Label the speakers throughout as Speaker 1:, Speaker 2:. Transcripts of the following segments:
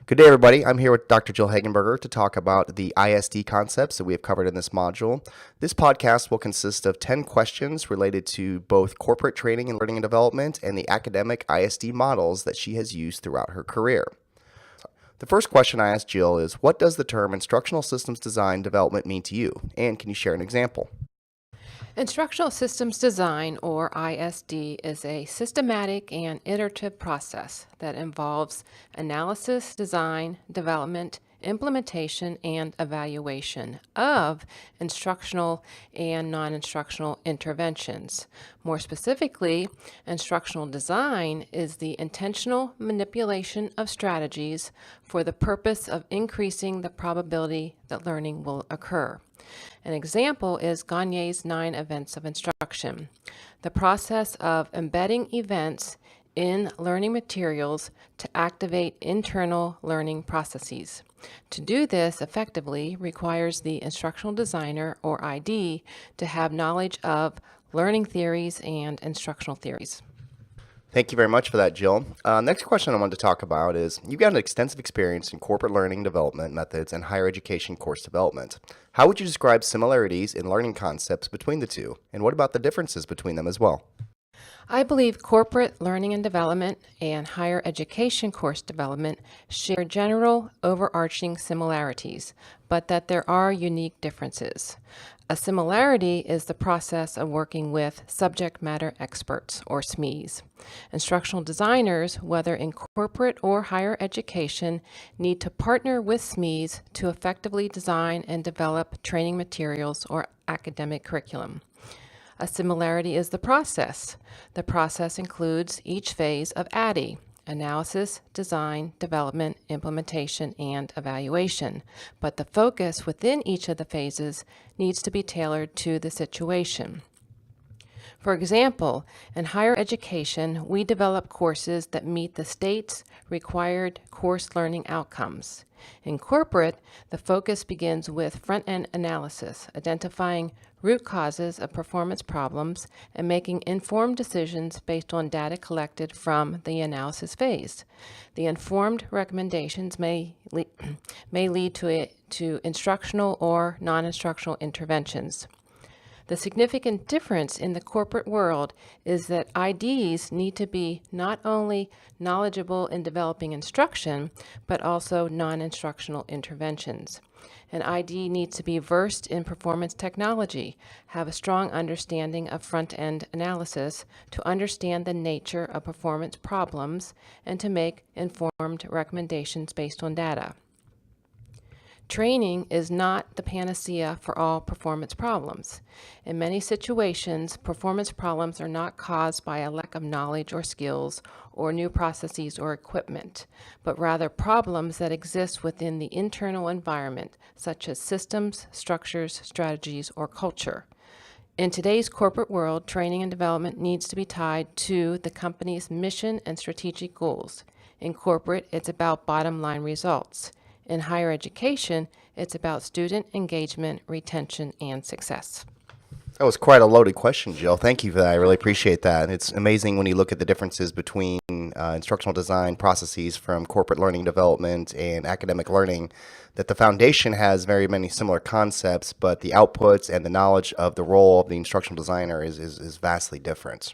Speaker 1: Good day, everybody. I'm here with Dr. Jill Hagenberger to talk about the ISD concepts that we have covered in this module. This podcast will consist of 10 questions related to both corporate training and learning and development and the academic ISD models that she has used throughout her career. The first question I asked Jill is, what does the term instructional systems design development mean to you? And can you share an example?
Speaker 2: Instructional systems design, or ISD, is a systematic and iterative process that involves analysis, design, development, implementation, and evaluation of instructional and non-instructional interventions. More specifically, instructional design is the intentional manipulation of strategies for the purpose of increasing the probability that learning will occur. An example is Gagne's 9 events of instruction, the process of embedding events in learning materials to activate internal learning processes. To do this effectively requires the instructional designer, or ID, to have knowledge of learning theories and instructional theories.
Speaker 1: Thank you very much for that, Jill. Next question I wanted to talk about is, you've got an extensive experience in corporate learning development methods and higher education course development. How would you describe similarities in learning concepts between the two, and what about the differences between them as well?
Speaker 2: I believe corporate learning and development and higher education course development share general overarching similarities, but that there are unique differences. A similarity is the process of working with subject matter experts, or SMEs. Instructional designers, whether in corporate or higher education, need to partner with SMEs to effectively design and develop training materials or academic curriculum. A similarity is the process. The process includes each phase of ADDIE: analysis, design, development, implementation, and evaluation. But the focus within each of the phases needs to be tailored to the situation. For example, in higher education, we develop courses that meet the state's required course learning outcomes. In corporate, the focus begins with front-end analysis, identifying root causes of performance problems and making informed decisions based on data collected from the analysis phase. The informed recommendations may lead to instructional or non-instructional interventions. The significant difference in the corporate world is that IDs need to be not only knowledgeable in developing instruction, but also non-instructional interventions. An ID needs to be versed in performance technology, have a strong understanding of front-end analysis, to understand the nature of performance problems, and to make informed recommendations based on data. Training is not the panacea for all performance problems. In many situations, performance problems are not caused by a lack of knowledge or skills or new processes or equipment, but rather problems that exist within the internal environment, such as systems, structures, strategies, or culture. In today's corporate world, training and development needs to be tied to the company's mission and strategic goals. In corporate, it's about bottom line results. In higher education, it's about student engagement, retention, and success.
Speaker 1: That was quite a loaded question, Jill. Thank you for that. I really appreciate that. It's amazing when you look at the differences between instructional design processes from corporate learning development and academic learning, that the foundation has very many similar concepts, but the outputs and the knowledge of the role of the instructional designer is vastly different.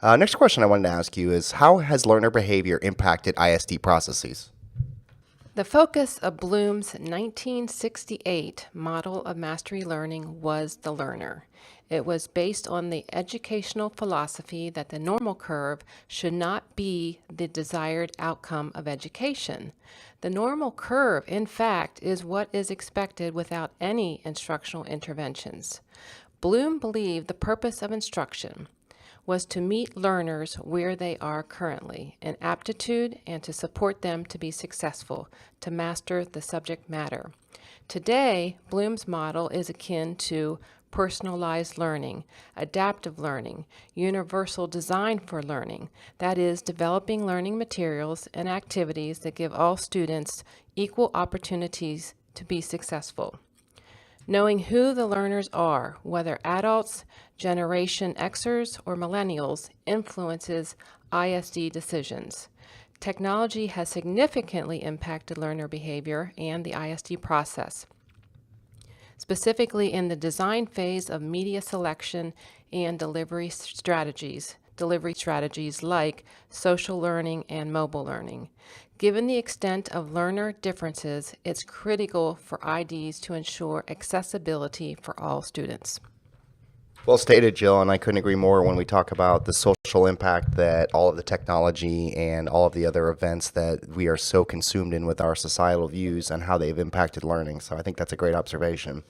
Speaker 1: Next question I wanted to ask you is, how has learner behavior impacted ISD processes?
Speaker 2: The focus of Bloom's 1968 model of mastery learning was the learner. It was based on the educational philosophy that the normal curve should not be the desired outcome of education. The normal curve, in fact, is what is expected without any instructional interventions. Bloom believed the purpose of instruction was to meet learners where they are currently in aptitude and to support them to be successful, to master the subject matter. Today, Bloom's model is akin to personalized learning, adaptive learning, universal design for learning, that is, developing learning materials and activities that give all students equal opportunities to be successful. Knowing who the learners are, whether adults, Generation Xers, or millennials, influences ISD decisions. Technology has significantly impacted learner behavior and the ISD process, specifically in the design phase of media selection and delivery strategies like social learning and mobile learning. Given the extent of learner differences, it's critical for IDs to ensure accessibility for all students.
Speaker 1: Well stated, Jill, and I couldn't agree more when we talk about the social impact that all of the technology and all of the other events that we are so consumed in with our societal views and how they've impacted learning. So I think that's a great observation.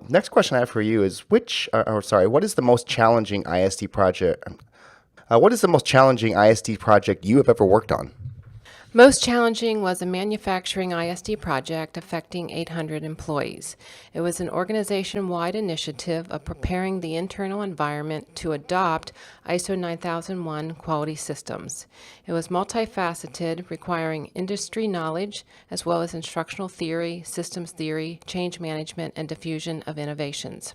Speaker 1: Next question I have for you is what is the most challenging ISD project? What is the most challenging ISD project you have ever worked on?
Speaker 2: Most challenging was a manufacturing ISD project affecting 800 employees. It was an organization-wide initiative of preparing the internal environment to adopt ISO 9001 quality systems. It was multifaceted, requiring industry knowledge as well as instructional theory, systems theory, change management, and diffusion of innovations.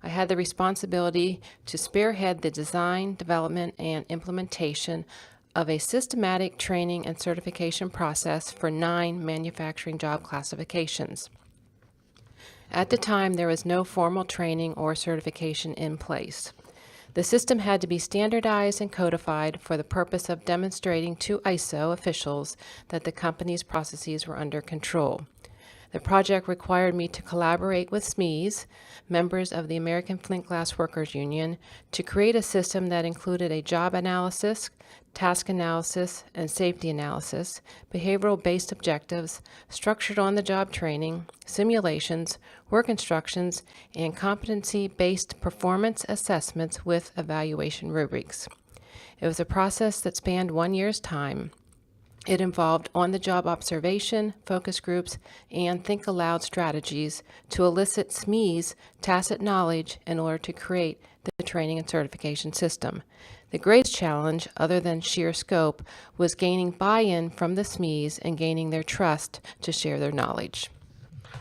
Speaker 2: I had the responsibility to spearhead the design, development, and implementation of a systematic training and certification process for 9 manufacturing job classifications. At the time, there was no formal training or certification in place. The system had to be standardized and codified for the purpose of demonstrating to ISO officials that the company's processes were under control. The project required me to collaborate with SMEs, members of the American Flint Glass Workers Union, to create a system that included a job analysis, task analysis, and safety analysis, behavioral-based objectives, structured on-the-job training, simulations, work instructions, and competency-based performance assessments with evaluation rubrics. It was a process that spanned 1 year's time. It involved on-the-job observation, focus groups, and think aloud strategies to elicit SME's tacit knowledge in order to create the training and certification system. The greatest challenge, other than sheer scope, was gaining buy-in from the SMEs and gaining their trust to share their knowledge.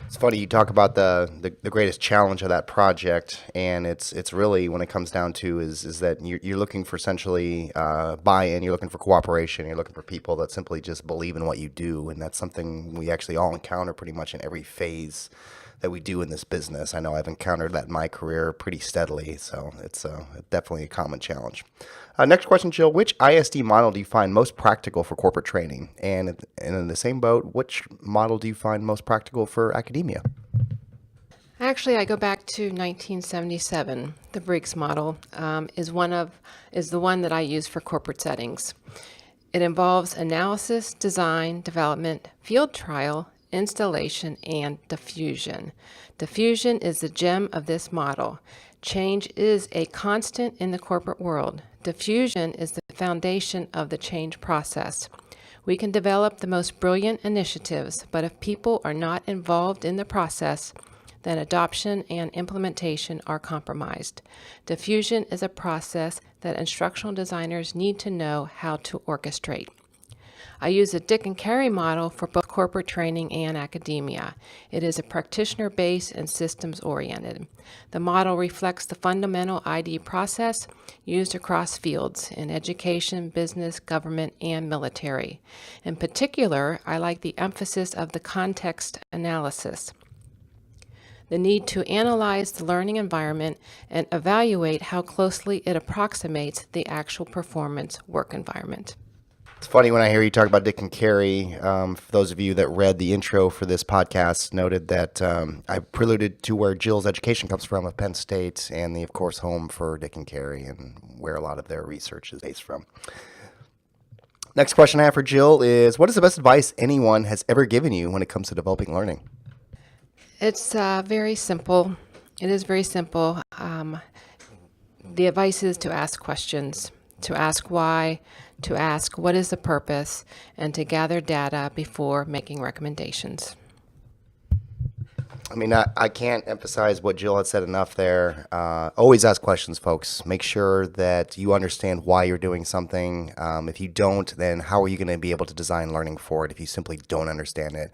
Speaker 1: It's funny you talk about the greatest challenge of that project, and it's really when it comes down to is that you're looking for essentially buy-in, you're looking for cooperation, you're looking for people that simply just believe in what you do, and that's something we actually all encounter pretty much in every phase that we do in this business. I know I've encountered that in my career pretty steadily, so it's definitely a common challenge. Next question, Jill. Which ISD model do you find most practical for corporate training? And in the same boat, which model do you find most practical for academia?
Speaker 2: Actually, I go back to 1977. The Briggs model is the one that I use for corporate settings. It involves analysis, design, development, field trial, installation, and diffusion. Diffusion is the gem of this model. Change is a constant in the corporate world. Diffusion is the foundation of the change process. We can develop the most brilliant initiatives, but if people are not involved in the process, then adoption and implementation are compromised. Diffusion is a process that instructional designers need to know how to orchestrate. I use the Dick and Carey model for both corporate training and academia. It is a practitioner-based and systems-oriented. The model reflects the fundamental ID process used across fields in education, business, government, and military. In particular, I like the emphasis of the context analysis, the need to analyze the learning environment and evaluate how closely it approximates the actual performance work environment.
Speaker 1: It's funny when I hear you talk about Dick and Carey. For those of you that read the intro for this podcast, noted that I preluded to where Jill's education comes from at Penn State, and the, of course, home for Dick and Carey, and where a lot of their research is based from. Next question I have for Jill is, what is the best advice anyone has ever given you when it comes to developing learning?
Speaker 2: It's very simple. It is very simple. The advice is to ask questions, to ask why, to ask what is the purpose, and to gather data before making recommendations.
Speaker 1: I mean, I can't emphasize what Jill had said enough there. Always ask questions, folks. Make sure that you understand why you're doing something. If you don't, then how are you going to be able to design learning for it if you simply don't understand it?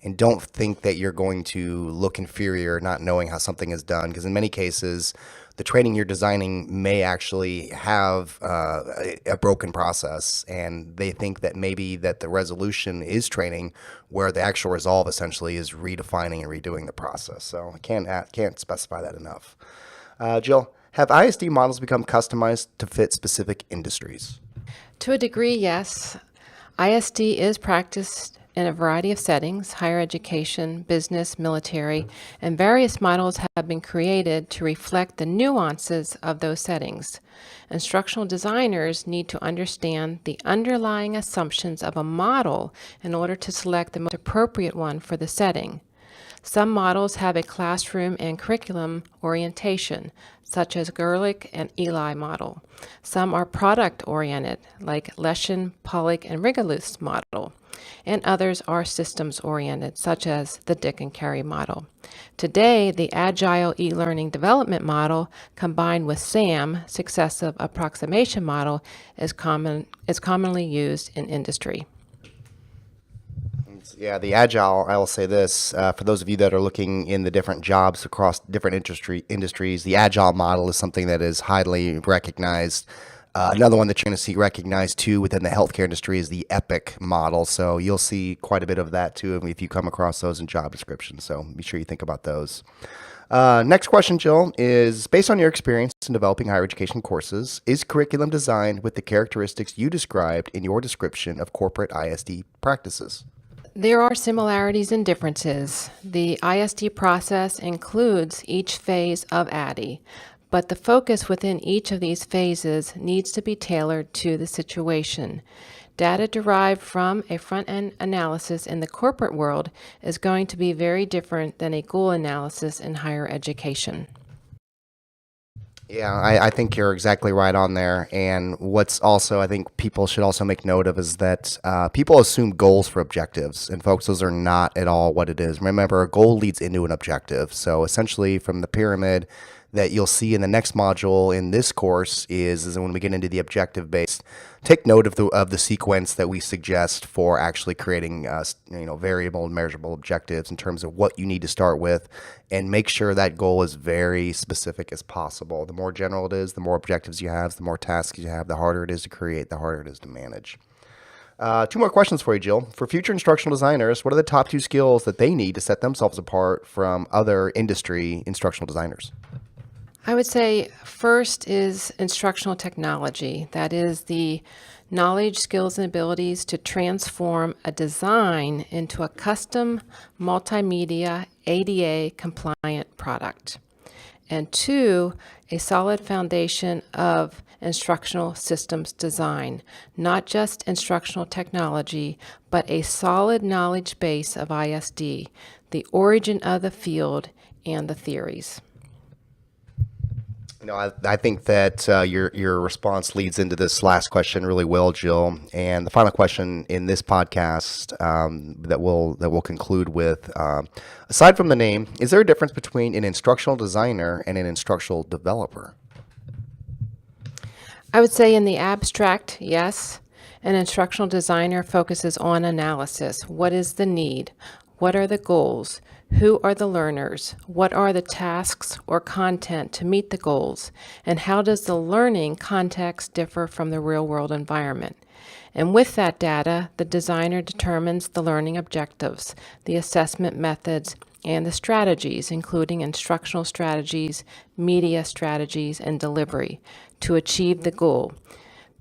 Speaker 1: And don't think that you're going to look inferior not knowing how something is done, because in many cases, the training you're designing may actually have a broken process, and they think that maybe that the resolution is training, where the actual resolve essentially is redefining and redoing the process. So I can't specify that enough. Jill, have ISD models become customized to fit specific industries?
Speaker 2: To a degree, yes. ISD is practiced in a variety of settings: higher education, business, military, and various models have been created to reflect the nuances of those settings. Instructional designers need to understand the underlying assumptions of a model in order to select the most appropriate one for the setting. Some models have a classroom and curriculum orientation, such as Gerlich and Eli model. Some are product-oriented, like Leshin, Pollock, and Rigalus model, and others are systems-oriented, such as the Dick and Carey model. Today, the Agile e-learning development model, combined with SAM, successive approximation model, is commonly used in industry.
Speaker 1: Yeah, the agile, I will say this, for those of you that are looking in the different jobs across different industries, the agile model is something that is highly recognized. Another one that you're going to see recognized too within the healthcare industry is the EPIC model. So you'll see quite a bit of that too if you come across those in job descriptions. So be sure you think about those. Next question, Jill, is based on your experience in developing higher education courses, is curriculum designed with the characteristics you described in your description of corporate ISD practices?
Speaker 2: There are similarities and differences. The ISD process includes each phase of ADDIE, but the focus within each of these phases needs to be tailored to the situation. Data derived from a front-end analysis in the corporate world is going to be very different than a goal analysis in higher education.
Speaker 1: Yeah, I think you're exactly right on there. And what's also, I think people should also make note of is that people assume goals for objectives. And folks, those are not at all what it is. Remember, a goal leads into an objective. So essentially from the pyramid that you'll see in the next module in this course is when we get into the objective based, take note of the sequence that we suggest for actually creating variable and measurable objectives in terms of what you need to start with, and make sure that goal is very specific as possible. The more general it is, the more objectives you have, the more tasks you have, the harder it is to create, the harder it is to manage. Two more questions for you, Jill. For future instructional designers, what are the top 2 skills that they need to set themselves apart from other industry instructional designers?
Speaker 2: I would say first is instructional technology. That is the knowledge, skills, and abilities to transform a design into a custom multimedia ADA compliant product. And 2, a solid foundation of instructional systems design, not just instructional technology, but a solid knowledge base of ISD, the origin of the field, and the theories.
Speaker 1: I think that your response leads into this last question really well, Jill. And the final question in this podcast that we'll conclude with, aside from the name, is there a difference between an instructional designer and an instructional developer?
Speaker 2: I would say in the abstract, yes. An instructional designer focuses on analysis. What is the need? What are the goals? Who are the learners? What are the tasks or content to meet the goals? And how does the learning context differ from the real-world environment? And with that data, the designer determines the learning objectives, the assessment methods, and the strategies, including instructional strategies, media strategies, and delivery, to achieve the goal.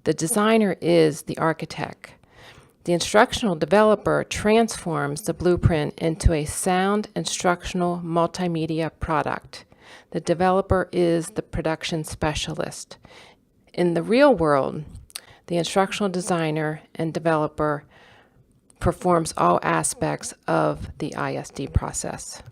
Speaker 2: The designer is the architect. The instructional developer transforms the blueprint into a sound instructional multimedia product. The developer is the production specialist. In the real world, the instructional designer and developer performs all aspects of the ISD process.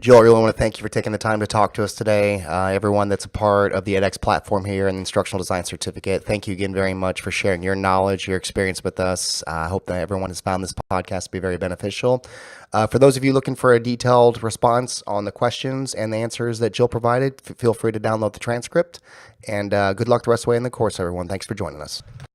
Speaker 1: Jill, I really want to thank you for taking the time to talk to us today. Everyone that's a part of the edX platform here and the Instructional Design Certificate, thank you again very much for sharing your knowledge, your experience with us. I hope that everyone has found this podcast to be very beneficial. For those of you looking for a detailed response on the questions and the answers that Jill provided, feel free to download the transcript. And good luck the rest of the way in the course, everyone. Thanks for joining us.